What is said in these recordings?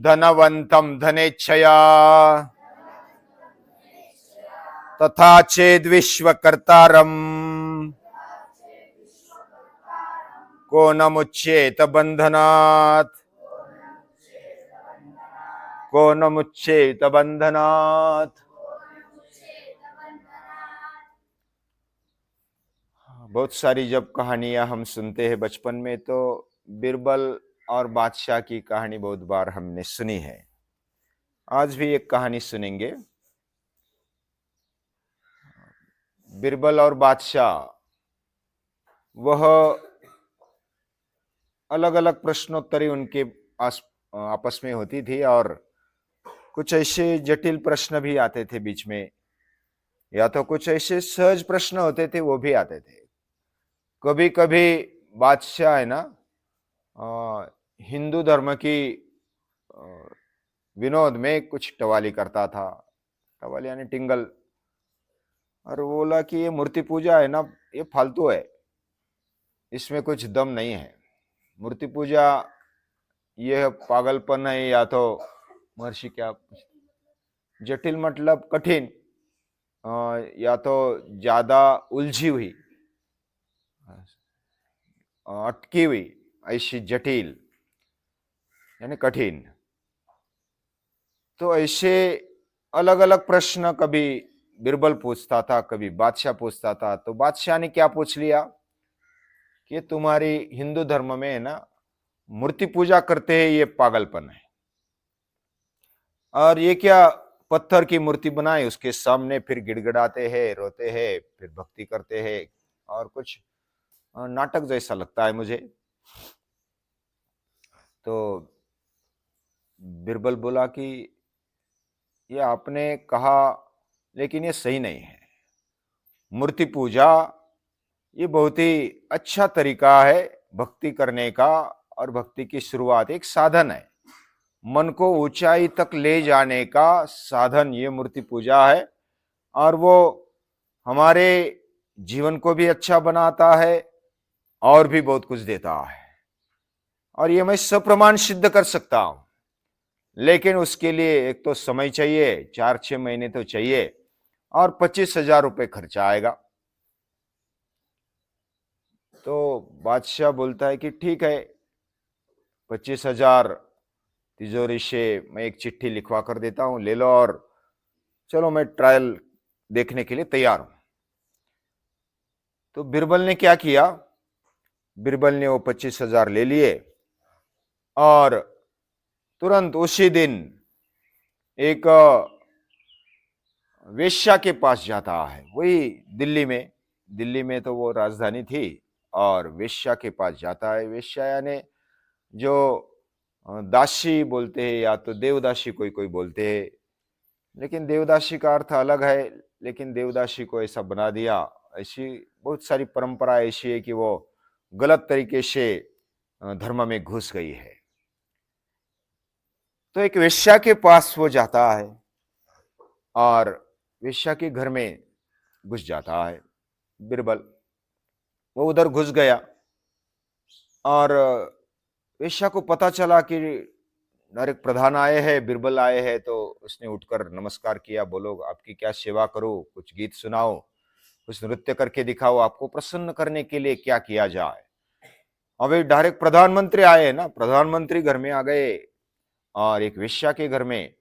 धनवंतं धनेच्छया तथा चेद्विश्वकर्तारम् को न मुच्येत बंधनात् को न मुच्येत बंधनात्। बहुत सारी जब कहानियां हम सुनते हैं बचपन में तो बिरबल और बादशाह की कहानी बहुत बार हमने सुनी है। आज भी एक कहानी सुनेंगे। बिरबल और बादशाह वह अलग अलग प्रश्नोत्तरी उनके आपस में होती थी और कुछ ऐसे जटिल प्रश्न भी आते थे बीच में, या तो कुछ ऐसे सहज प्रश्न होते थे वो भी आते थे। कभी कभी बादशाह है ना हिंदू धर्म की विनोद में कुछ टवाली करता था। टवाली यानी टिंगल। और वो बोला कि ये मूर्ति पूजा है ना, ये फालतू है, इसमें कुछ दम नहीं है। मूर्ति पूजा यह पागलपन है, या तो महर्षि क्या जटिल मतलब कठिन, या तो ज्यादा उलझी हुई, अटकी हुई, ऐसी जटिल यानी कठिन। तो ऐसे अलग अलग प्रश्न कभी बिरबल पूछता था, कभी बादशाह पूछता था। तो बादशाह ने क्या पूछ लिया कि तुम्हारी हिंदू धर्म में है ना मूर्ति पूजा करते हैं, ये पागलपन है। और ये क्या पत्थर की मूर्ति बनाए, उसके सामने फिर गिड़गिड़ाते हैं, रोते हैं, फिर भक्ति करते हैं, और कुछ नाटक जैसा लगता है मुझे। तो बिरबल बोला कि ये आपने कहा, लेकिन ये सही नहीं है। मूर्ति पूजा ये बहुत ही अच्छा तरीका है भक्ति करने का, और भक्ति की शुरुआत एक साधन है, मन को ऊंचाई तक ले जाने का साधन ये मूर्ति पूजा है। और वो हमारे जीवन को भी अच्छा बनाता है और भी बहुत कुछ देता है। और ये मैं सप्रमाण सिद्ध कर सकता हूं, लेकिन उसके लिए एक तो समय चाहिए, 4-6 महीने तो चाहिए, और 25,000 रुपये खर्चा आएगा। तो बादशाह बोलता है कि ठीक है, 25,000 तिजोरी से मैं एक चिट्ठी लिखवा कर देता हूं, ले लो, और चलो मैं ट्रायल देखने के लिए तैयार हूं। तो बिरबल ने क्या किया, बिरबल ने वो 25,000 ले लिए और तुरंत उसी दिन एक वेश्या के पास जाता है। वही दिल्ली में तो वो राजधानी थी, और वेश्या के पास जाता है। वेश्या यानी जो दासी बोलते हैं, या तो देवदासी कोई कोई बोलते हैं, लेकिन देवदासी का अर्थ अलग है। लेकिन देवदासी को ऐसा बना दिया, ऐसी बहुत सारी परंपरा ऐसी है कि वो गलत तरीके से धर्म में घुस गई है। तो एक वेश्या के पास वो जाता है और वेश्या के घर में घुस जाता है बिरबल। वो उधर घुस गया और वेश्या को पता चला कि नरेक प्रधान आए हैं, बिरबल आए हैं। तो उसने उठकर नमस्कार किया, बोलो आपकी क्या सेवा करूं, कुछ गीत सुनाओ, कुछ नृत्य करके दिखाओ, आपको प्रसन्न करने के लिए क्या किया जाए। अभी डायरेक्ट प्रधानमंत्री आए हैं ना, प्रधानमंत्री घर में आ गए और एक वेश्या के घर में।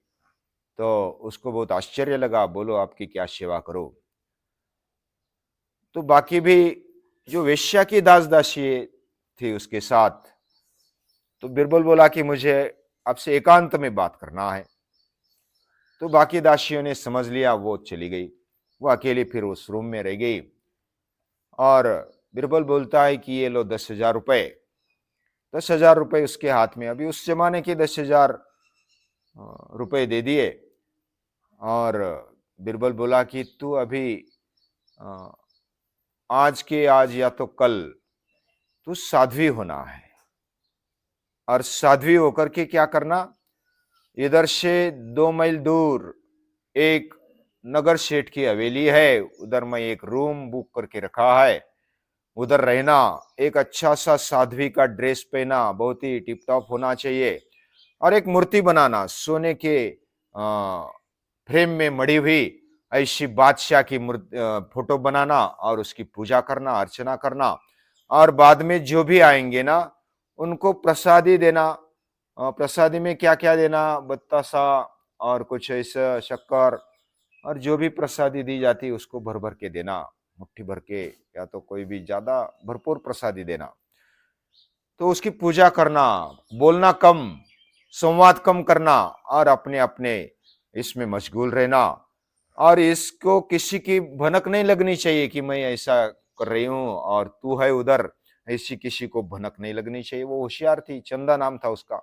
तो उसको बहुत आश्चर्य लगा, बोलो आपकी क्या सेवा करो। तो बाकी भी जो वेश्या की दास दासी थी उसके साथ, तो बिरबल बोला कि मुझे आपसे एकांत में बात करना है। तो बाकी दासियों ने समझ लिया, वो चली गई। वो अकेली फिर उस रूम में रह गई और बिरबल बोलता है कि ये लो 10,000 रुपए। 10,000 रुपए उसके हाथ में। अभी उस जमाने के 10,000 रुपए दे दिए और बिरबल बोला कि तू अभी आज के आज या तो कल तू साध्वी होना है, और साध्वी होकर के क्या करना, इधर से 2 मील दूर एक नगर सेठ की हवेली है, उधर मैं एक रूम बुक करके रखा है, उधर रहना। एक अच्छा सा साध्वी का ड्रेस पहना, बहुत ही टिप टॉप होना चाहिए, और एक मूर्ति बनाना, सोने के फ्रेम में मड़ी हुई ऐसी बादशाह की फोटो बनाना और उसकी पूजा करना, अर्चना करना, और बाद में जो भी आएंगे ना उनको प्रसादी देना। प्रसादी में क्या क्या देना, बतासा और कुछ ऐसा शक्कर, और जो भी प्रसादी दी जाती है उसको भर भर के देना, मुट्ठी भर के, या तो कोई भी ज्यादा भरपूर प्रसादी देना। तो उसकी पूजा करना, बोलना कम, संवाद कम करना, और अपने अपने इसमें मशगूल रहना। और इसको किसी की भनक नहीं लगनी चाहिए कि मैं ऐसा कर रही हूं और तू है उधर, ऐसी किसी को भनक नहीं लगनी चाहिए। वो होशियार थी, चंदा नाम था उसका।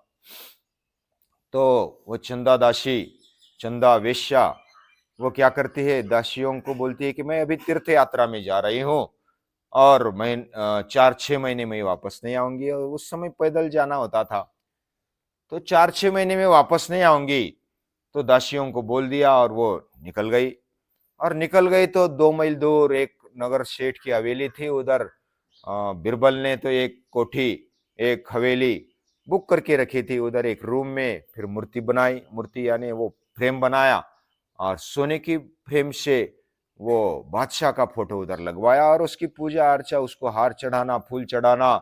तो वो चंदा दासी, चंदा वेश्या, वो क्या करती है, दासियों को बोलती है कि मैं अभी तीर्थ यात्रा में जा रही हूँ और मैं 4-6 महीने में वापस नहीं आऊंगी। और उस समय पैदल जाना होता था, तो 4-6 महीने में वापस नहीं आऊंगी। तो दासियों को बोल दिया और वो निकल गई। और निकल गई तो 2 मील दूर एक नगर सेठ की हवेली थी, उधर बिरबल ने तो एक कोठी, एक हवेली बुक करके रखी थी। उधर एक रूम में फिर मूर्ति बनाई, मूर्ति यानी वो फ्रेम बनाया, और सोने की फ्रेम से वो बादशाह का फोटो उधर लगवाया, और उसकी पूजा अर्चा, उसको हार चढ़ाना, फूल चढ़ाना,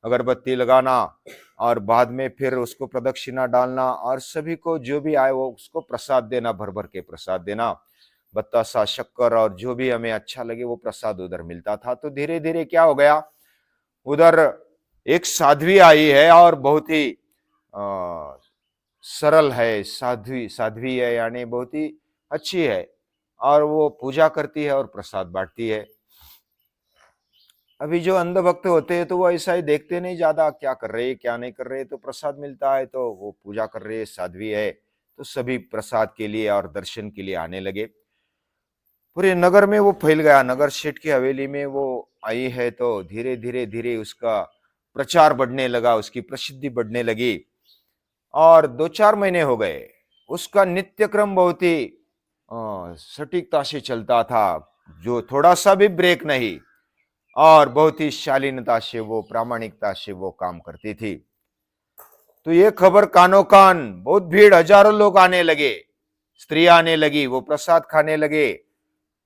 अगरबत्ती लगाना, और बाद में फिर उसको प्रदक्षिणा डालना, और सभी को जो भी आए वो उसको प्रसाद देना, भर भर के प्रसाद देना, बतासा, शक्कर, और जो भी हमें अच्छा लगे वो प्रसाद उधर मिलता था। तो धीरे धीरे क्या हो गया, उधर एक साध्वी आई है और बहुत ही सरल है, साध्वी साध्वी है, यानी बहुत ही अच्छी है, और वो पूजा करती है और प्रसाद बांटती है। अभी जो अंधभक्त होते हैं तो वो ऐसा ही देखते नहीं ज्यादा क्या कर रहे हैं क्या नहीं कर रहे, तो प्रसाद मिलता है तो वो पूजा कर रहे है, साध्वी है, तो सभी प्रसाद के लिए और दर्शन के लिए आने लगे। पूरे नगर में वो फैल गया, नगर सेठ की हवेली में वो आई है तो धीरे धीरे धीरे उसका प्रचार बढ़ने लगा, उसकी प्रसिद्धि बढ़ने लगी। और 2-4 महीने हो गए, उसका नित्य क्रम बहुत ही सटीकता से चलता था, जो थोड़ा सा भी ब्रेक नहीं, और बहुत ही शालीनता से वो, प्रामाणिकता से वो काम करती थी। तो ये खबर कानो कान, बहुत भीड़, हजारों लोग आने लगे, स्त्रियां आने लगी, वो प्रसाद खाने लगे,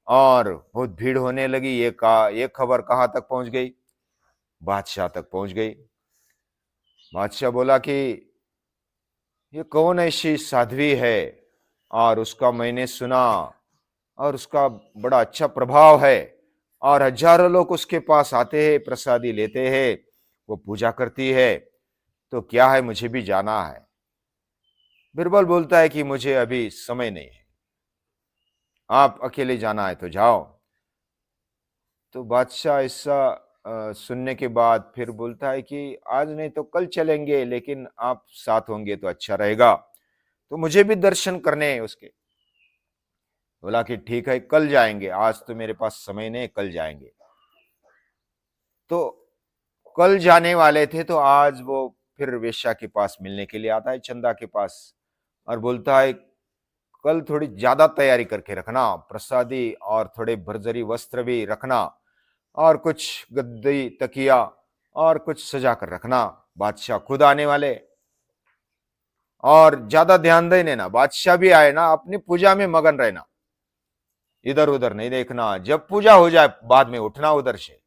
और बहुत भीड़ होने लगी। ये खबर कहां तक पहुंच गई, बादशाह तक पहुंच गई। बादशाह बोला कि ये कौन ऐसी साध्वी है, और उसका मैंने सुना, और उसका बड़ा अच्छा प्रभाव है, और हजारों लोग उसके पास आते हैं, प्रसादी लेते हैं, वो पूजा करती है, तो क्या है, मुझे भी जाना है। बिरबल बोलता है कि मुझे अभी समय नहीं है, आप अकेले जाना है तो जाओ। तो बादशाह ऐसा सुनने के बाद फिर बोलता है कि आज नहीं तो कल चलेंगे, लेकिन आप साथ होंगे तो अच्छा रहेगा, तो मुझे भी दर्शन करने हैं उसके। बोला कि ठीक है, कल जाएंगे, आज तो मेरे पास समय नहीं, कल जाएंगे। तो कल जाने वाले थे, तो आज वो फिर वेश्या के पास मिलने के लिए आता है, चंदा के पास, और बोलता है कल थोड़ी ज्यादा तैयारी करके रखना, प्रसादी और थोड़े भरजरी वस्त्र भी रखना, और कुछ गद्दी तकिया और कुछ सजा कर रखना, बादशाह खुद आने वाले। और ज्यादा ध्यान देने ना, बादशाह भी आए ना, अपनी पूजा में मगन रहना, इधर उधर नहीं देखना, जब पूजा हो जाए बाद में उठना उधर से,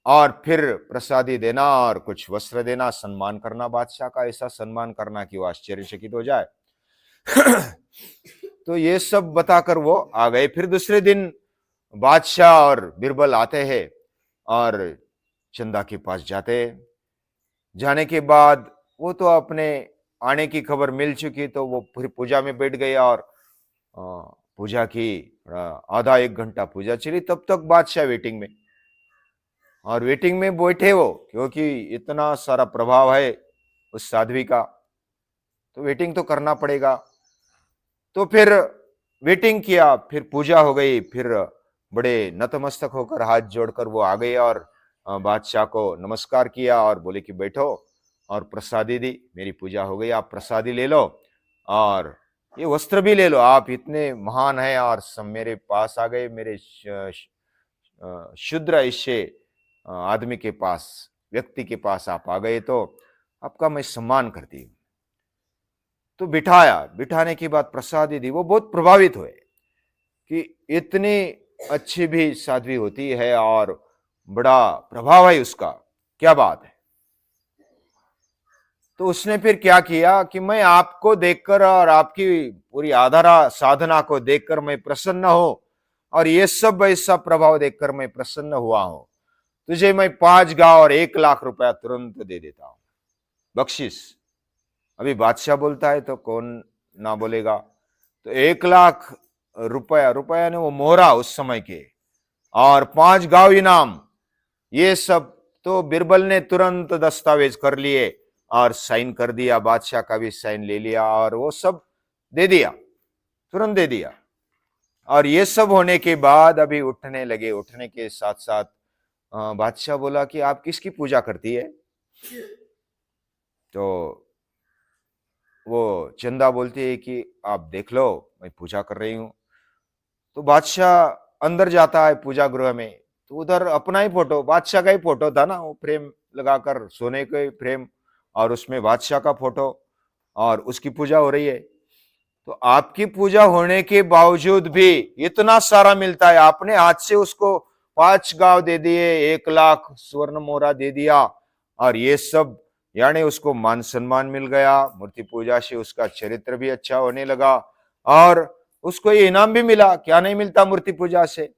और फिर प्रसादी देना और कुछ वस्त्र देना, सम्मान करना, बादशाह का ऐसा सम्मान करना कि वो आश्चर्यचकित हो जाए। तो ये सब बताकर वो आ गए। फिर दूसरे दिन बादशाह और बिरबल आते हैं और चंदा के पास जाते हैं। जाने के बाद वो तो अपने आने की खबर मिल चुकी, तो वो फिर पूजा में बैठ गए, और पूजा की, आधा 1 घंटा पूजा चली, तब तक बादशाह वेटिंग में, और वेटिंग में बैठे वो, क्योंकि इतना सारा प्रभाव है उस साध्वी का, तो वेटिंग तो करना पड़ेगा। तो फिर वेटिंग किया, फिर पूजा हो गई, फिर बड़े नतमस्तक होकर हाथ जोड़कर वो आ गए, और बादशाह को नमस्कार किया, और बोले कि बैठो, और प्रसादी दी, मेरी पूजा हो गई, आप प्रसादी ले लो, और ये वस्त्र भी ले लो, आप इतने महान हैं और सब मेरे पास आ गए, मेरे शुद्र ऐसे आदमी के पास, व्यक्ति के पास आप आ गए, तो आपका मैं सम्मान करती हूँ। तो बिठाया, बिठाने के बाद प्रसादी दी। वो बहुत प्रभावित हुए कि इतनी अच्छी भी साध्वी होती है और बड़ा प्रभाव है उसका, क्या बात है। तो उसने फिर क्या किया कि मैं आपको देखकर और आपकी पूरी आधारा साधना को देखकर मैं प्रसन्न हूं, और ये सब ऐसा प्रभाव देखकर मैं प्रसन्न हुआ हूं। तुझे मैं 5 गांव और 1 लाख रुपया तुरंत दे देता हूं, बख्शिश। अभी बादशाह बोलता है तो कौन ना बोलेगा। तो 1 लाख रुपया, रुपया ने वो मोहरा उस समय के, और 5 गांव इनाम, ये सब तो बिरबल ने तुरंत दस्तावेज कर लिए और साइन कर दिया। बादशाह का भी साइन ले लिया और वो सब दे दिया, तुरंत दे दिया। और ये सब होने के बाद अभी उठने लगे। उठने के साथ साथ बादशाह बोला कि आप किसकी पूजा करती है? तो वो चंदा बोलती है कि आप देख लो, मैं पूजा कर रही हूं। तो बादशाह अंदर जाता है पूजा गृह में, तो उधर अपना ही फोटो, बादशाह का ही फोटो था ना, वो फ्रेम लगाकर, सोने के फ्रेम, और उसमें बादशाह का फोटो, और उसकी पूजा हो रही है। तो आपकी पूजा होने के बावजूद भी इतना सारा मिलता है, आपने हाथ से उसको 5 गांव दे दिए, 1 लाख स्वर्ण मोहरा दे दिया, और ये सब, यानी उसको मान सम्मान मिल गया। मूर्ति पूजा से उसका चरित्र भी अच्छा होने लगा, और उसको ये इनाम भी मिला। क्या नहीं मिलता मूर्ति पूजा से?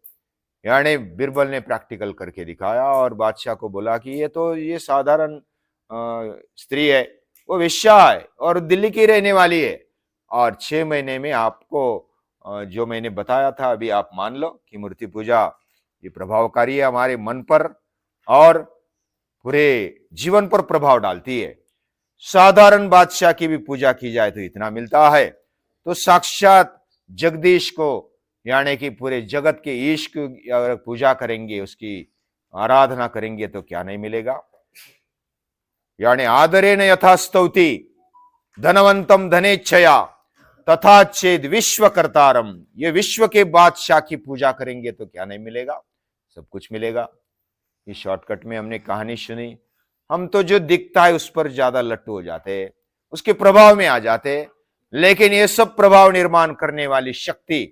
यानी बिरबल ने प्रैक्टिकल करके दिखाया और बादशाह को बोला कि ये साधारण स्त्री है, वो वेश्या है और दिल्ली की रहने वाली है, और 6 महीने में आपको जो मैंने बताया था अभी आप मान लो कि मूर्ति पूजा ये प्रभावकारी है हमारे मन पर और पूरे जीवन पर प्रभाव डालती है। साधारण बादशाह की भी पूजा की जाए तो इतना मिलता है, तो साक्षात जगदीश को, यानी कि पूरे जगत के ईश की अगर पूजा करेंगे, उसकी आराधना करेंगे तो क्या नहीं मिलेगा। यानी आदरेण यथा स्तौति धनवंतम धनेच्छया तथा चेद विश्व कर्तारम, ये विश्व के बादशाह की पूजा करेंगे तो क्या नहीं मिलेगा, सब कुछ मिलेगा। इस शॉर्टकट में हमने कहानी सुनी। हम तो जो दिखता है उस पर ज्यादा लट्टू हो जाते हैं, उसके प्रभाव में आ जाते हैं, लेकिन ये सब प्रभाव निर्माण करने वाली शक्ति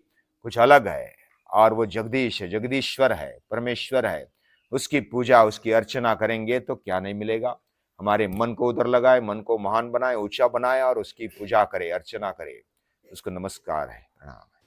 कुछ अलग है, और वो जगदीश है, जगदीश्वर है, परमेश्वर है। उसकी पूजा, उसकी अर्चना करेंगे तो क्या नहीं मिलेगा। हमारे मन को उधर लगाए, मन को महान बनाए, ऊंचा बनाए, और उसकी पूजा करे, अर्चना करे। उसको नमस्कार है, प्रणाम।